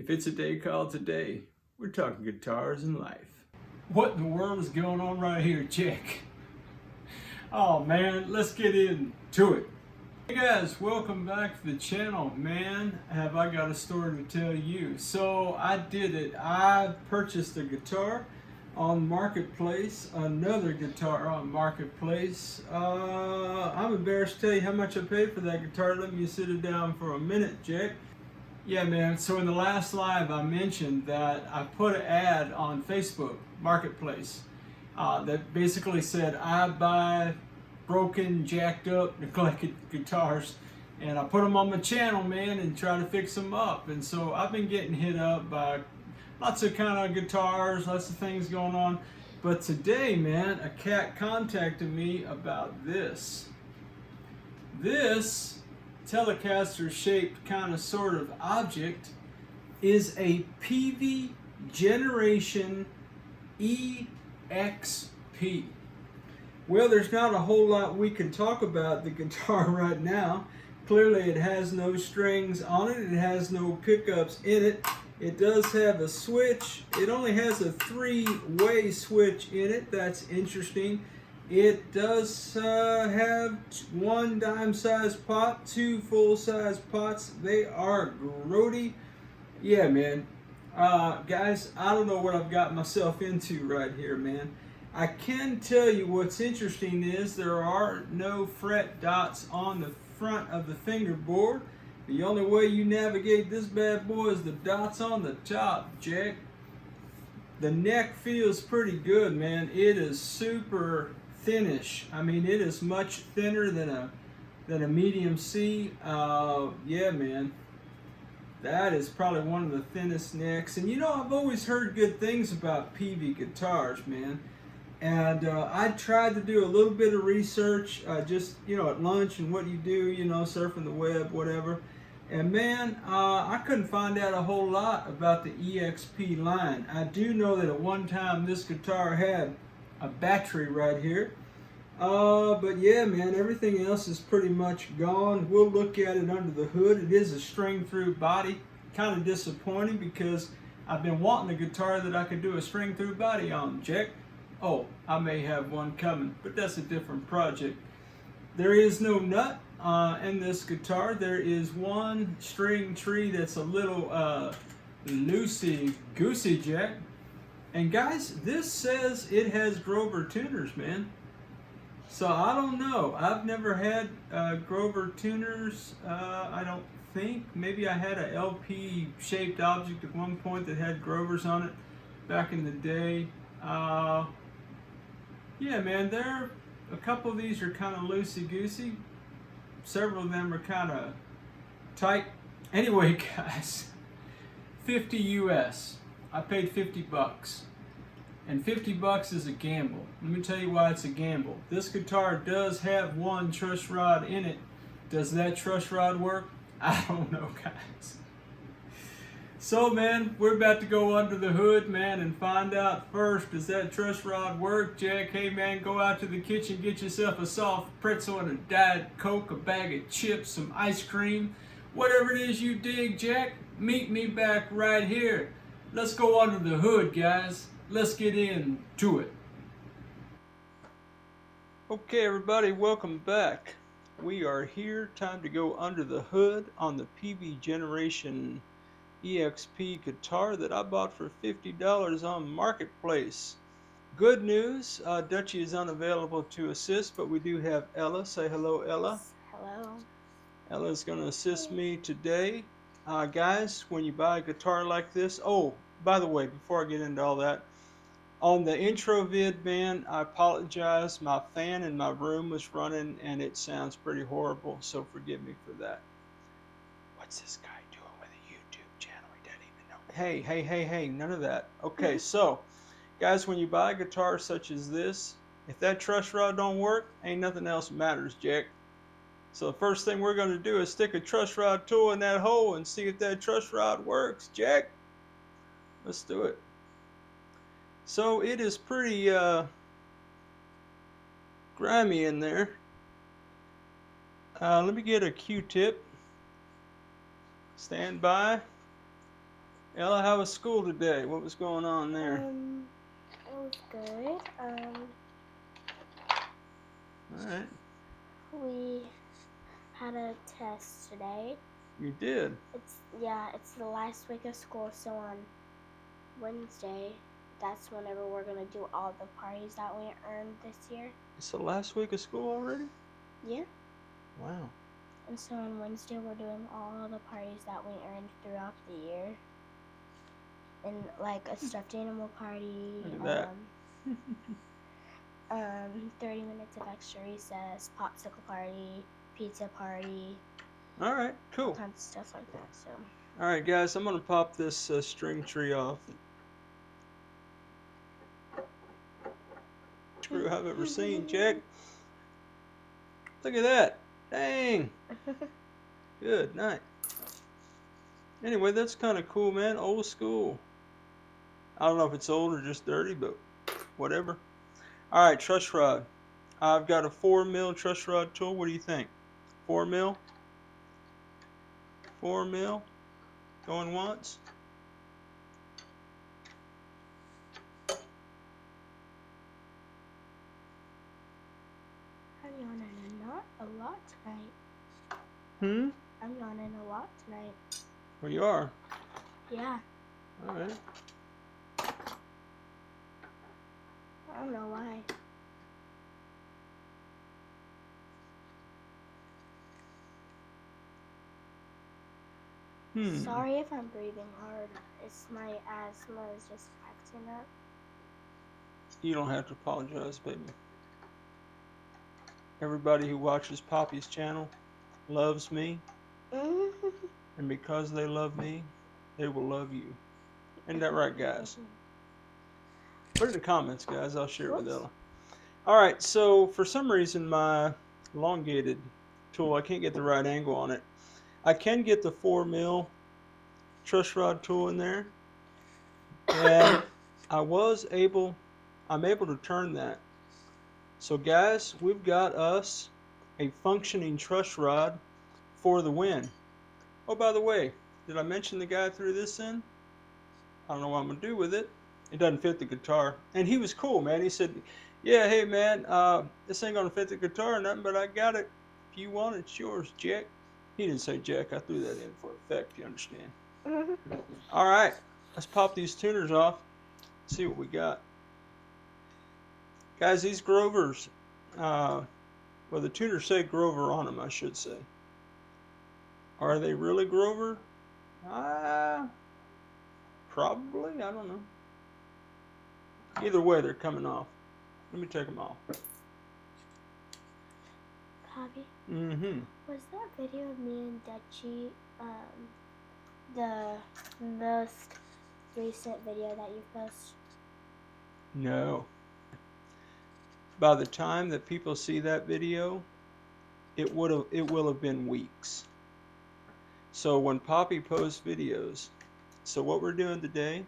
If it's a day called today, we're talking guitars and life. What in the world is going on right here, Jack? Oh man, let's get into it. Hey guys, welcome back to the channel. Man, have I got a story to tell you. So I did it. I purchased a guitar on Marketplace, another guitar on Marketplace. I'm embarrassed to tell you how much I paid for that guitar. Let me sit it down for a minute, Jack. Yeah, man, so in the last live I mentioned that I put an ad on Facebook Marketplace that basically said I buy broken, jacked up, neglected guitars, and I put them on my channel, man, and try to fix them up. And so I've been getting hit up by lots of kind of guitars, lots of things going on. But today, man, a cat contacted me about this. This Telecaster shaped kind of sort of object is a Peavey Generation EXP. Well, there's not a whole lot we can talk about the guitar right now. Clearly it has no strings on it, it has no pickups in it. It does have a switch. It only has a 3-way switch in it. That's interesting. It does have 1 dime-sized pot, 2 full-size pots. They are grody. Yeah, man. Guys, I don't know what I've got myself into right here, man. I can tell you what's interesting is there are no fret dots on the front of the fingerboard. The only way you navigate this bad boy is the dots on the top, Jack. The neck feels pretty good, man. It is super thinnish. I mean, it is much thinner than a medium C. Yeah, man. That is probably one of the thinnest necks. And you know, I've always heard good things about Peavey guitars, man. And I tried to do a little bit of research, just, you know, at lunch and what you do, you know, surfing the web, whatever. And man, I couldn't find out a whole lot about the EXP line. I do know that at one time this guitar had a battery right here. But yeah, man, everything else is pretty much gone. We'll look at it under the hood. It is a string through body. Kind of disappointing because I've been wanting a guitar that I could do a string through body on, Jack. Oh, I may have one coming, but that's a different project. There is no nut in this guitar. There is one string tree that's a little loosey-goosey, Jack. And guys, this says it has Grover tuners, man. So I don't know. I've never had Grover tuners, I don't think. Maybe I had a LP shaped object at one point that had Grovers on it back in the day. Yeah, man, a couple of these are kind of loosey-goosey. Several of them are kind of tight. Anyway, guys, 50 US. I paid 50 bucks. And 50 bucks is a gamble. Let me tell you why it's a gamble. This guitar does have 1 truss rod in it. Does that truss rod work? I don't know, guys. So, man, we're about to go under the hood, man, and find out first, does that truss rod work, Jack? Hey, man, go out to the kitchen, get yourself a soft pretzel and a Diet Coke, a bag of chips, some ice cream. Whatever it is you dig, Jack, meet me back right here. Let's go under the hood, guys. Let's get into it. Okay, everybody, welcome back. We are here. Time to go under the hood on the Peavey Generation EXP guitar that I bought for $50 on Marketplace. Good news, Dutchie is unavailable to assist, but we do have Ella. Say hello, Ella. Hello. Ella's going to assist me today. Guys, when you buy a guitar like this, oh, by the way, before I get into all that, on the intro vid, man, I apologize. My fan in my room was running and it sounds pretty horrible, so forgive me for that. What's this guy doing with a YouTube channel? He doesn't even know. Hey, none of that. Okay, so, guys, when you buy a guitar such as this, if that truss rod don't work, ain't nothing else matters, Jack. So the first thing we're going to do is stick a truss rod tool in that hole and see if that truss rod works, Jack. Let's do it. So it is pretty grimy in there. Let me get a Q-tip. Stand by. Ella, how was school today? What was going on there? It was good. Alright. We had a test today. You did? It's the last week of school, so on Wednesday, that's whenever we're gonna do all the parties that we earned this year. It's the last week of school already? Yeah. Wow. And so on Wednesday, we're doing all the parties that we earned throughout the year. And like a stuffed animal party. Look at that. 30 minutes of extra recess, popsicle party, pizza party. Alright, cool. All kinds of stuff like that. So. Alright, guys, I'm going to pop this string tree off. Screw I've ever seen. Check. Look at that. Dang. Good night. Anyway, that's kind of cool, man. Old school. I don't know if it's old or just dirty, but whatever. Alright, truss rod. I've got a 4mm truss rod tool. What do you think? 4mm? 4mm? Going once? I'm yawning a lot tonight. I'm yawning a lot tonight. Well, you are? Yeah. Alright. I don't know why. Sorry if I'm breathing hard. It's my asthma is just acting up. You don't have to apologize, baby. Everybody who watches Poppy's channel loves me. And because they love me, they will love you. Isn't that right, guys? Put it in the comments, guys. I'll share it with Ella. Alright, so for some reason my elongated tool, I can't get the right angle on it. I can get the 4mm truss rod tool in there. And I'm able to turn that. So guys, we've got us a functioning truss rod for the win. Oh, by the way, did I mention the guy threw this in? I don't know what I'm going to do with it. It doesn't fit the guitar. And he was cool, man. He said, yeah, hey, man, this ain't going to fit the guitar or nothing, but I got it. If you want it, it's yours, Jack. He didn't say Jack. I threw that in for effect, you understand? All right, let's pop these tuners off. See what we got. Guys, these Grovers, well, the tuners say Grover on them, I should say. Are they really Grover? Probably, I don't know. Either way, they're coming off. Let me take them off. Poppy? Mm-hmm. Was that video of me and Dutchie, the most recent video that you posted? No. By the time that people see that video, it will have been weeks. So when Poppy posts videos, so what we're doing today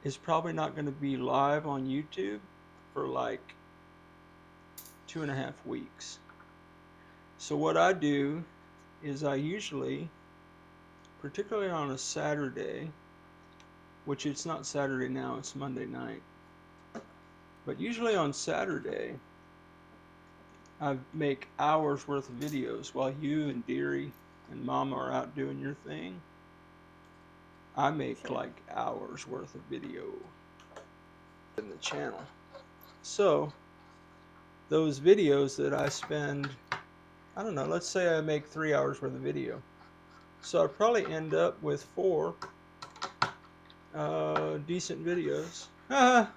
is probably not going to be live on YouTube for like 2.5 weeks. So what I do is I usually, particularly on a Saturday, which it's not Saturday now, it's Monday night, but usually on Saturday I make hours worth of videos while you and Deary and Mama are out doing your thing. I make like hours worth of video in the channel. So those videos that I spend, I don't know, let's say I make 3 hours worth of video. So I probably end up with 4 decent videos. Well,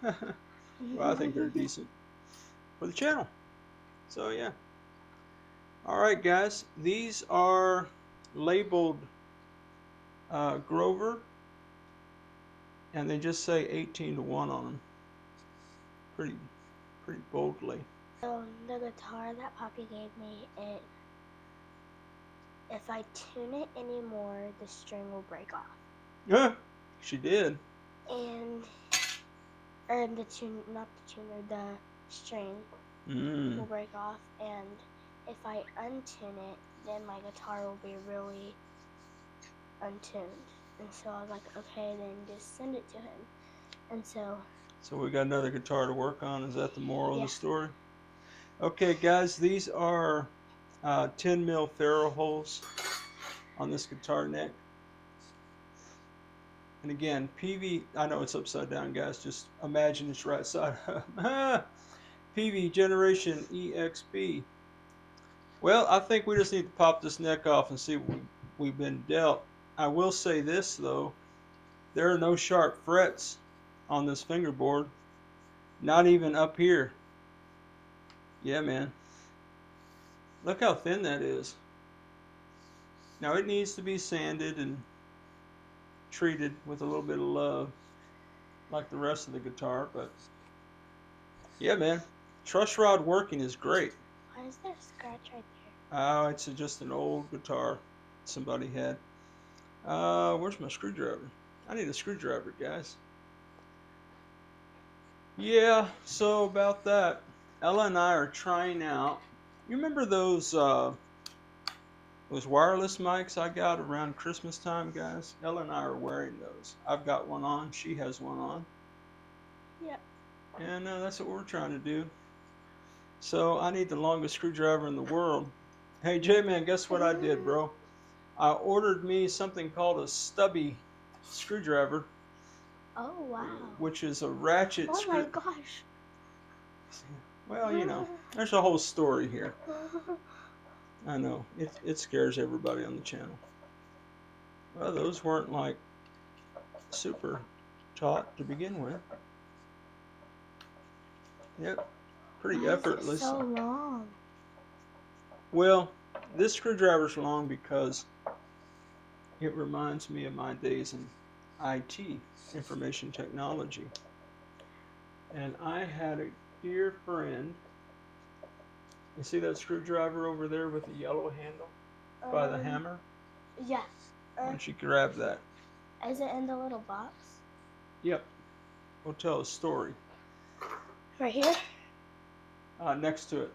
I think they're decent for the channel. So yeah. Alright guys, these are labeled Grover, and they just say 18 to 1 on them. Pretty boldly. So the guitar that Poppy gave me, if I tune it anymore, the string will break off. Yeah, she did. And the string will break off, and if I untune it, then my guitar will be really untuned. And so I was like, okay, then just send it to him. And so we got another guitar to work on. Is that the moral yeah. of the story? Okay, guys, these are 10 mil ferrule holes on this guitar neck. And again, Peavey, I know it's upside down, guys. Just imagine it's right side up. Peavey Generation EXP. Well, I think we just need to pop this neck off and see what we've been dealt. I will say this, though. There are no sharp frets on this fingerboard. Not even up here. Yeah, man. Look how thin that is. Now, it needs to be sanded and treated with a little bit of love, like the rest of the guitar, but yeah, man. Truss rod working is great. Why is there a scratch right there? Oh, it's just an old guitar somebody had. Where's my screwdriver? I need a screwdriver, guys. Yeah, so about that. Ella and I are trying out. You remember those wireless mics I got around Christmas time, guys? Ella and I are wearing those. I've got one on. She has one on. Yep. And that's what we're trying to do. So I need the longest screwdriver in the world. Hey, J-Man, guess what I did, bro? I ordered me something called a stubby screwdriver. Oh, wow. Which is a ratchet Oh my gosh. Well, you know, there's a whole story here. I know. It scares everybody on the channel. Well, those weren't like super taut to begin with. Yep. Pretty effortless. Why is it so long? Well, this screwdriver's long because it reminds me of my days in IT, information technology. And I had a dear friend. You see that screwdriver over there with the yellow handle by the hammer? Yeah. Why don't you grab that? Is it in the little box? Yep. We'll tell a story. Right here? Next to it.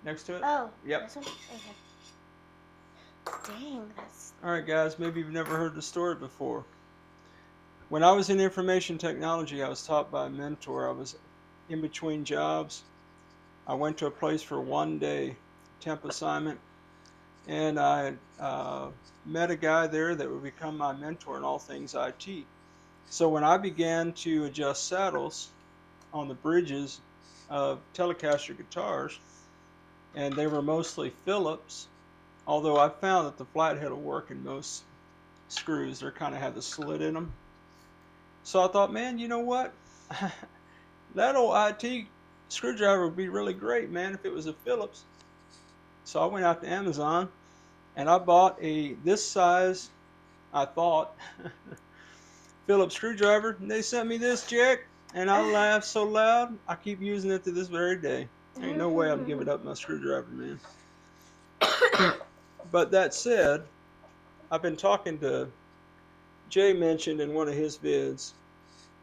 Next to it? Oh. Yep. This one? Okay. Dang, that's... Alright, guys, maybe you've never heard the story before. When I was in information technology, I was taught by a mentor. I was in between jobs. I went to a place for 1 day temp assignment, and I met a guy there that would become my mentor in all things IT. So when I began to adjust saddles on the bridges of Telecaster guitars, and they were mostly Phillips, although I found that the flathead will work in most screws. They kind of have the slit in them. So I thought, man, you know what? That old IT screwdriver would be really great, man, if it was a Phillips. So I went out to Amazon and I bought this size, I thought, Phillips screwdriver, and they sent me this, Jack, and I laughed so loud, I keep using it to this very day. Ain't no way I'm giving up my screwdriver, man. But that said, I've been talking to Jay, mentioned in one of his vids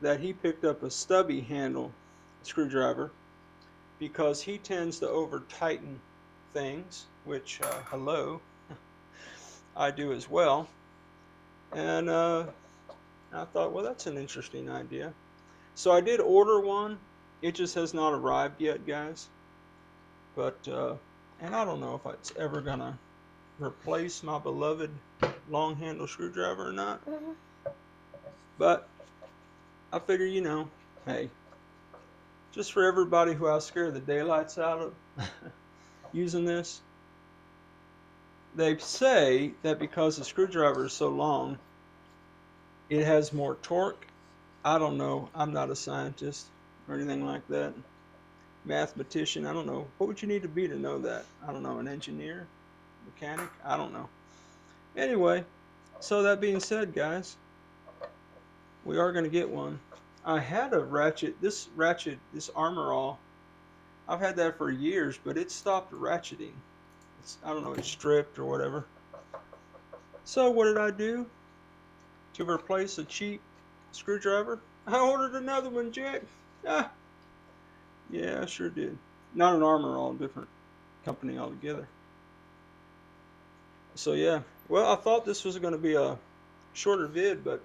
that he picked up a stubby handle screwdriver because he tends to over tighten things, which hello, I do as well. And I thought, well, that's an interesting idea. So I did order one. It just has not arrived yet, guys. But and I don't know if it's ever gonna replace my beloved long handle screwdriver or not. But I figure, you know, hey, just for everybody who I scare the daylights out of using this, they say that because the screwdriver is so long, it has more torque. I don't know. I'm not a scientist or anything like that. Mathematician, I don't know. What would you need to be to know that? I don't know. An engineer? Mechanic? I don't know. Anyway, so that being said, guys, we are going to get one. I had a ratchet, this Armor All. I've had that for years, but it stopped ratcheting. I don't know, it's stripped or whatever. So what did I do? To replace a cheap screwdriver, I ordered another one, Jack. Ah. Yeah, I sure did. Not an Armor All, different company altogether. So yeah, well, I thought this was going to be a shorter vid, but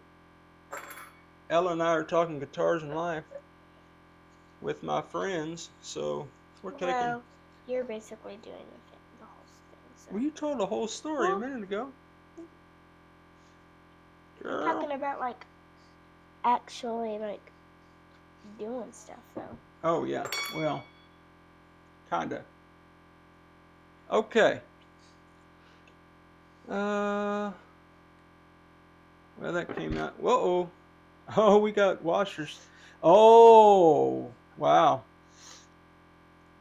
Ella and I are talking guitars and life with my friends, so we're taking. Well, you're basically doing the whole thing. So. Well, you told the whole story a minute ago. You're talking about like actually like doing stuff though. Oh yeah, well, kinda. Okay. Well, that came out. Whoa. Oh, we got washers. Oh, wow.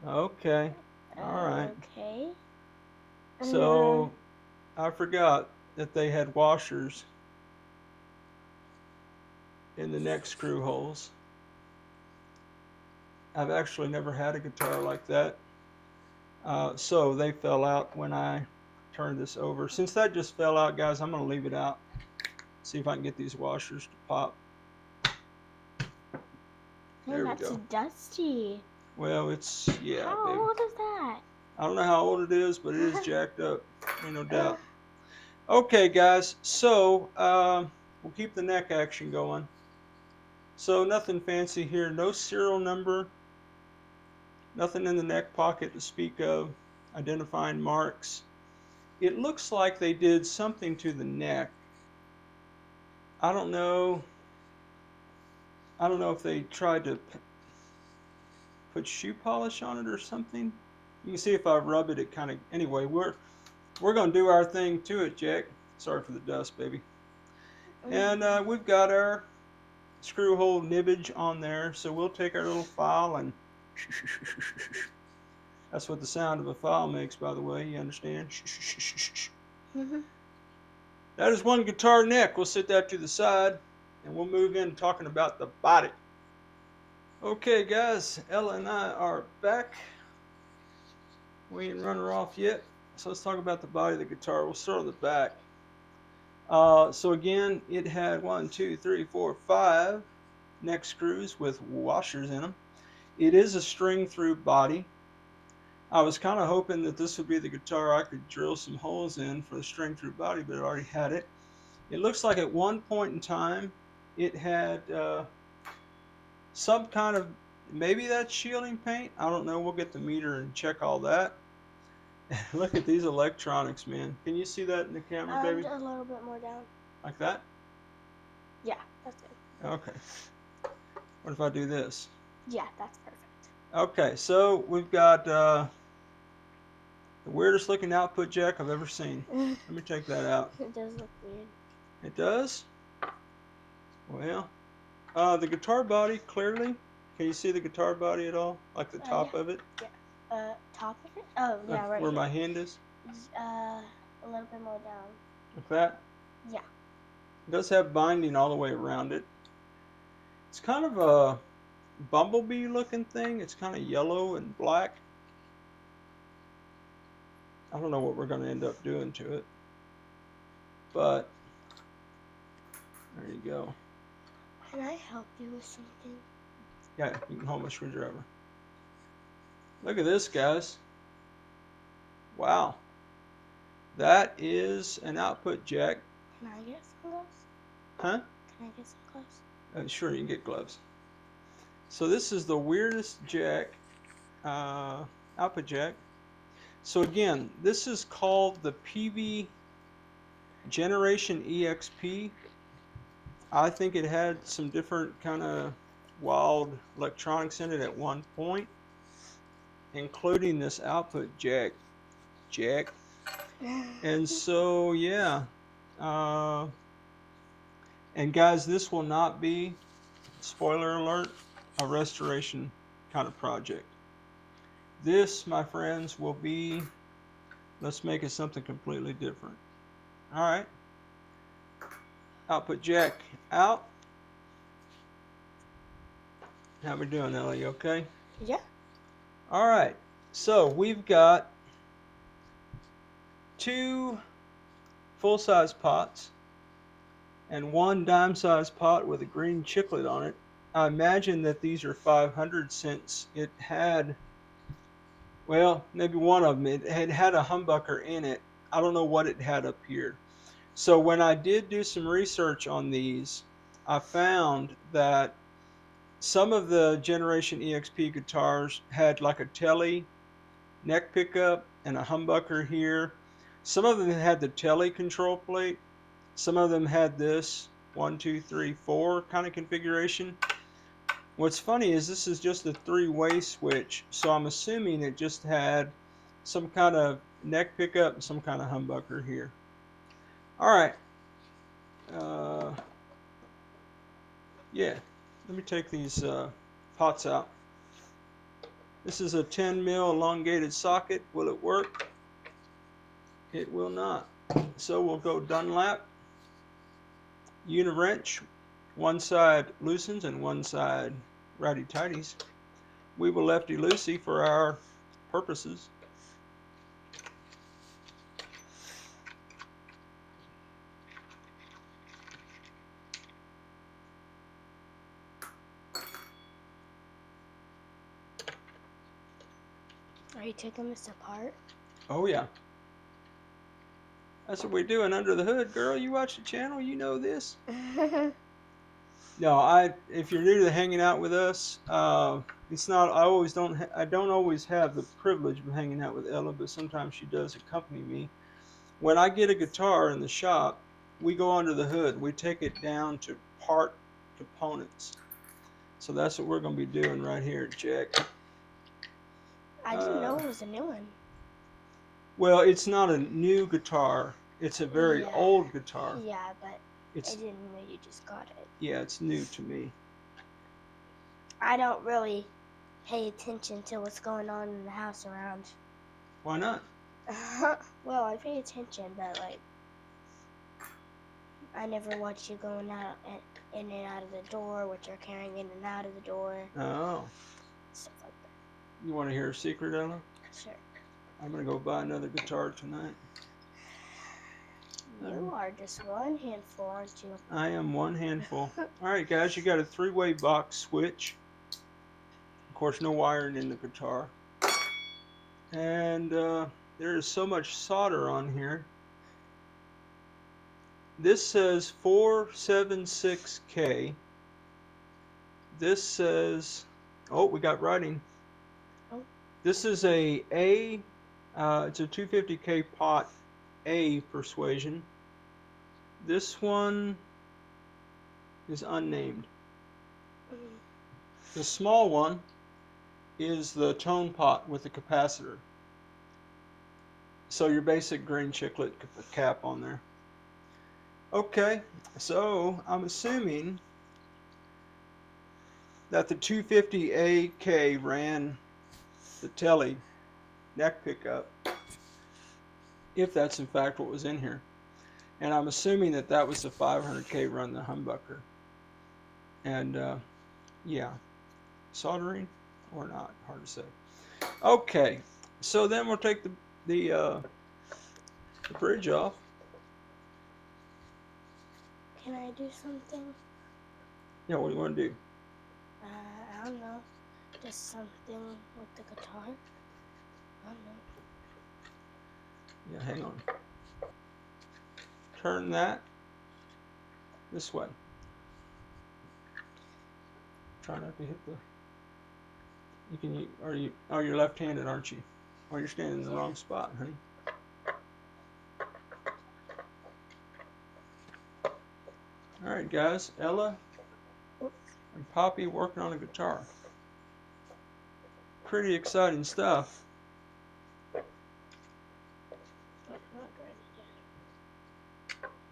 Okay. All right. Okay. So I forgot that they had washers in the neck screw holes. I've actually never had a guitar like that. So they fell out when I turned this over. Since that just fell out, guys, I'm going to leave it out. See if I can get these washers to pop. There we go. Dusty. Well, it's, yeah, How baby. old is that? I don't know how old it is, but it is jacked up. Ain't no doubt. Okay, guys. So we'll keep the neck action going. So nothing fancy here. No serial number. Nothing in the neck pocket to speak of. Identifying marks. It looks like they did something to the neck. I don't know. I don't know if they tried to put shoe polish on it or something. You can see if I rub it, it kind of. Anyway, we're gonna do our thing to it, Jack. Sorry for the dust, baby. And we've got our screw hole nibbage on there, so we'll take our little file and. That's what the sound of a file makes, by the way. You understand? That is one guitar neck. We'll set that to the side, and we'll move in talking about the body. Okay, guys. Ella and I are back. We ain't run her off yet. So let's talk about the body of the guitar. We'll start on the back. So again, it had 1, 2, 3, 4, 5 neck screws with washers in them. It is a string through body. I was kind of hoping that this would be the guitar I could drill some holes in for the string through body, but it already had it. It looks like at one point in time it had some kind of, maybe that's shielding paint. I don't know. We'll get the meter and check all that. Look at these electronics, man. Can you see that in the camera, baby? A little bit more down. Like that? Yeah, that's good. Okay. What if I do this? Yeah, that's perfect. Okay, so we've got the weirdest looking output jack I've ever seen. Let me take that out. It does look weird. It does? Well, the guitar body, clearly. Can you see the guitar body at all? Like the top of it? Yeah. Top of it? Oh, yeah, right. Where my hand is? A little bit more down. Like that? Yeah. It does have binding all the way around it. It's kind of a bumblebee looking thing. It's kind of yellow and black. I don't know what we're going to end up doing to it. But, there you go. Can I help you with something? Yeah, you can hold my screwdriver. Look at this, guys. Wow. That is an output jack. Can I get some gloves? Huh? Can I get some gloves? Sure, you can get gloves. So this is the weirdest jack, output jack. So again, this is called the Peavey Generation EXP. I think it had some different kind of wild electronics in it at one point, including this output jack. And so, yeah. And guys, this will not be, spoiler alert, a restoration kind of project. This, my friends, will be, let's make it something completely different. All right. Output jack out. How we doing, Ellie? Okay? Yeah. All right. So we've got 2 full-size pots and 1 dime-sized pot with a green chiclet on it. I imagine that these are 500 since it had, well, maybe one of them. It had a humbucker in it. I don't know what it had up here. So when I did do some research on these, I found that some of the Generation EXP guitars had like a Tele neck pickup and a humbucker here. Some of them had the Tele control plate. Some of them had this 1, 2, 3, 4 kind of configuration. What's funny is this is just a 3-way switch, so I'm assuming it just had some kind of neck pickup and some kind of humbucker here. All right. Yeah, let me take these pots out. This is a 10 mil elongated socket. Will it work? It will not. So we'll go Dunlap, Uniwrench. One side loosens and one side righty-tighties. We will lefty-loosey for our purposes. Are you taking this apart? Oh yeah. That's what we're doing under the hood, girl. You watch the channel, you know this. No, if you're new to hanging out with us, it's not. I don't always have the privilege of hanging out with Ella, but sometimes she does accompany me. When I get a guitar in the shop, we go under the hood. We take it down to part components. So that's what we're going to be doing right here, Jack. I didn't know it was a new one. Well, it's not a new guitar. It's a very old guitar. Yeah, but I didn't know you just got it. Yeah, it's new to me. I don't really pay attention to what's going on in the house around. Why not? Well, I pay attention, but like, I never watch you going out in and out of the door, what you're carrying in and out of the door. Oh. Stuff like that. You want to hear a secret, Ella? Sure. I'm going to go buy another guitar tonight. You are just one handful, aren't you? I am one handful. All right, guys, you got a 3-way box switch. Of course, no wiring in the guitar. And there is so much solder on here. This says 476K. This says, oh, we got writing. Oh. This is it's a 250K pot A persuasion. This one is unnamed. The small one is the tone pot with the capacitor. So your basic green chiclet cap on there. Okay, so I'm assuming that the 250AK ran the Tele neck pickup, if that's in fact what was in here. And I'm assuming that that was the 500K run the humbucker. And yeah, soldering or not, hard to say. Okay, so then we'll take the bridge off. Can I do something? Yeah, what do you want to do? I don't know. Just something with the guitar. I don't know. Yeah, hang on. Turn that this way. Try not to hit the. You can. You're left-handed, aren't you? Or you're standing in the wrong spot, honey. All right, guys. Ella and Poppy working on a guitar. Pretty exciting stuff.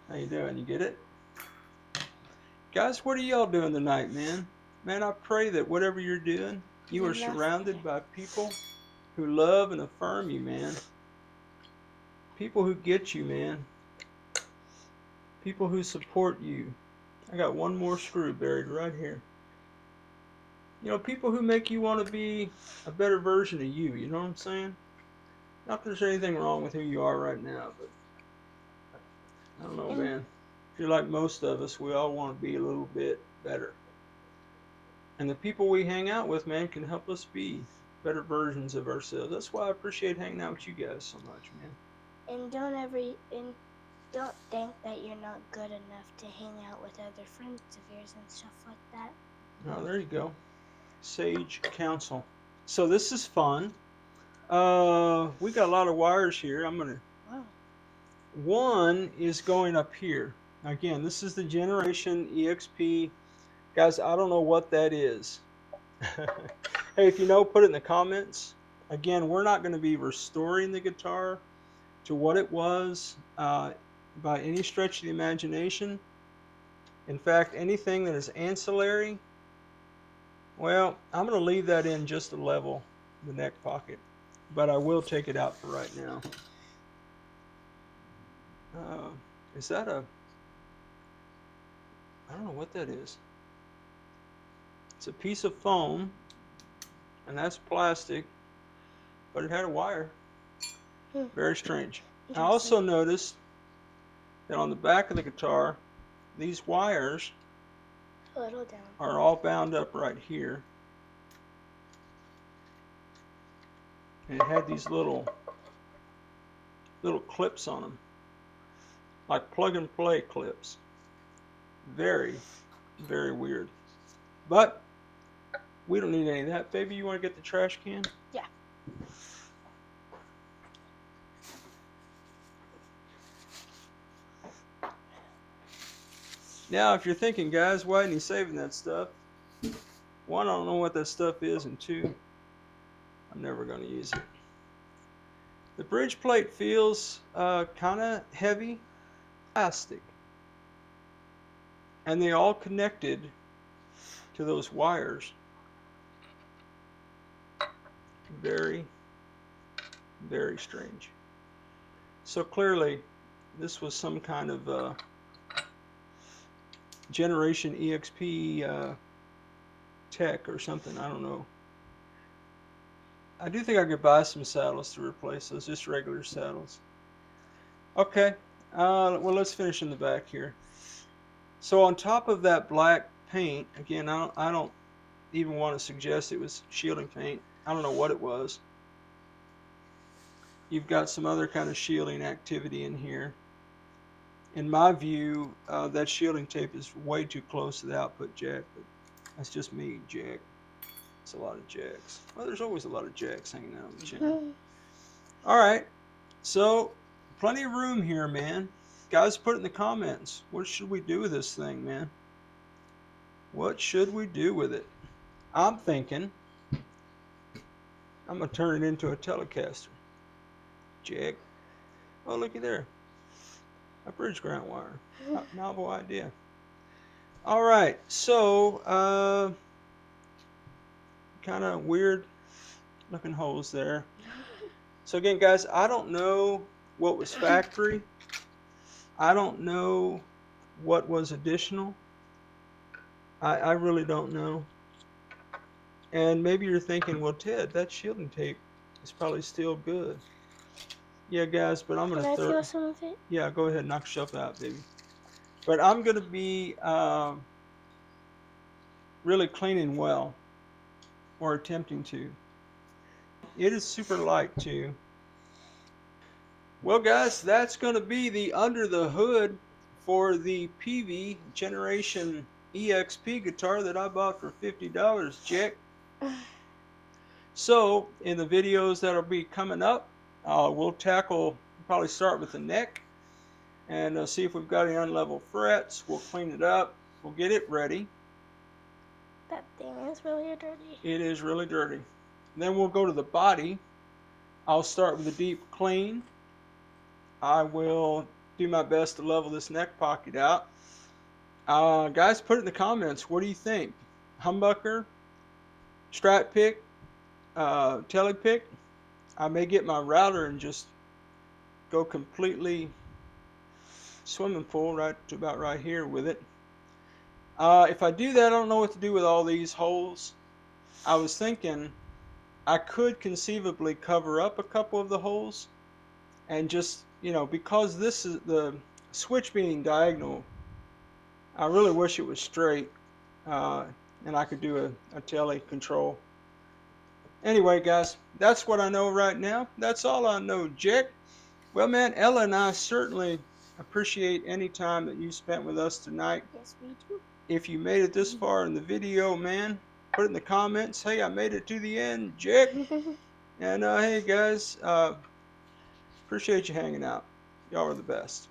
How you doing? You get it? Guys, what are y'all doing tonight, man? Man, I pray that whatever you're doing, you are surrounded by people who love and affirm you, man. People who get you, man. People who support you. I got one more screw buried right here. You know, people who make you want to be a better version of you, you know what I'm saying? Not that there's anything wrong with who you are right now, but I don't know, man. If you're like most of us, we all want to be a little bit better. And the people we hang out with, man, can help us be better versions of ourselves. That's why I appreciate hanging out with you guys so much, man. And don't ever, and don't think that you're not good enough to hang out with other friends of yours and stuff like that. Oh, there you go. Sage Council. So this is fun. We got a lot of wires here. Wow. One is going up here. Again, this is the Generation EXP. Guys, I don't know what that is. Hey, if you know, put it in the comments. Again, we're not going to be restoring the guitar to what it was by any stretch of the imagination. In fact, anything that is ancillary, well, I'm going to leave that in just a level, the neck pocket. But I will take it out for right now. Is that a... I don't know what that is. It's a piece of foam, and that's plastic, but it had a wire. Very strange. I also noticed that on the back of the guitar, these wires are all bound up right here. And it had these little clips on them, like plug and play clips. Very, very weird. But we don't need any of that. Baby, you want to get the trash can? Yeah. Now, if you're thinking, guys, why isn't he saving that stuff? One, I don't know what that stuff is, and two, I'm never going to use it. The bridge plate feels kind of heavy, plastic. And they all connected to those wires. Very, very strange. So clearly, this was some kind of Generation EXP tech or something. I don't know. I do think I could buy some saddles to replace those, just regular saddles. Okay, well, let's finish in the back here. So on top of that black paint, again, I don't even want to suggest it was shielding paint. I don't know what it was. You've got some other kind of shielding activity in here. In my view, that shielding tape is way too close to the output jack, but that's just me, jack. It's a lot of jacks. Well, there's always a lot of jacks hanging out on the channel. All right, so plenty of room here, man. Guys, put it in the comments. What should we do with this thing, man? What should we do with it? I'm thinking I'm going to turn it into a Telecaster. Jack. Oh, looky there. A bridge ground wire. Novel idea. All right, so kind of weird looking holes there. So again, guys, I don't know what was factory. I don't know what was additional. I really don't know. And maybe you're thinking, well, Ted, that shielding tape is probably still good. Yeah, guys, but I'm going to Can I feel some of it? Yeah, go ahead, knock yourself out, baby. But I'm going to be really cleaning well, or attempting to. It is super light, too. Well, guys, that's going to be the under the hood for the Peavey Generation EXP guitar that I bought for $50, Jack. So, in the videos that'll be coming up, we'll probably start with the neck and see if we've got any unlevel frets. We'll clean it up. We'll get it ready. That thing is really dirty. It is really dirty. Then we'll go to the body. I'll start with a deep clean. I will do my best to level this neck pocket out. Guys, put it in the comments. What do you think? Humbucker, Strat pick, Tele pick. I may get my router and just go completely swimming pool right to about right here with it. If I do that, I don't know what to do with all these holes. I was thinking I could conceivably cover up a couple of the holes and just, you know, because this is the switch being diagonal, I really wish it was straight and I could do a tele control. Anyway, guys, that's what I know right now. That's all I know, Jack. Well, man, Ella and I certainly appreciate any time that you spent with us tonight. Yes, we do. If you made it this far in the video, man, put it in the comments. Hey, I made it to the end, Jack. And hey, guys, appreciate you hanging out. Y'all are the best.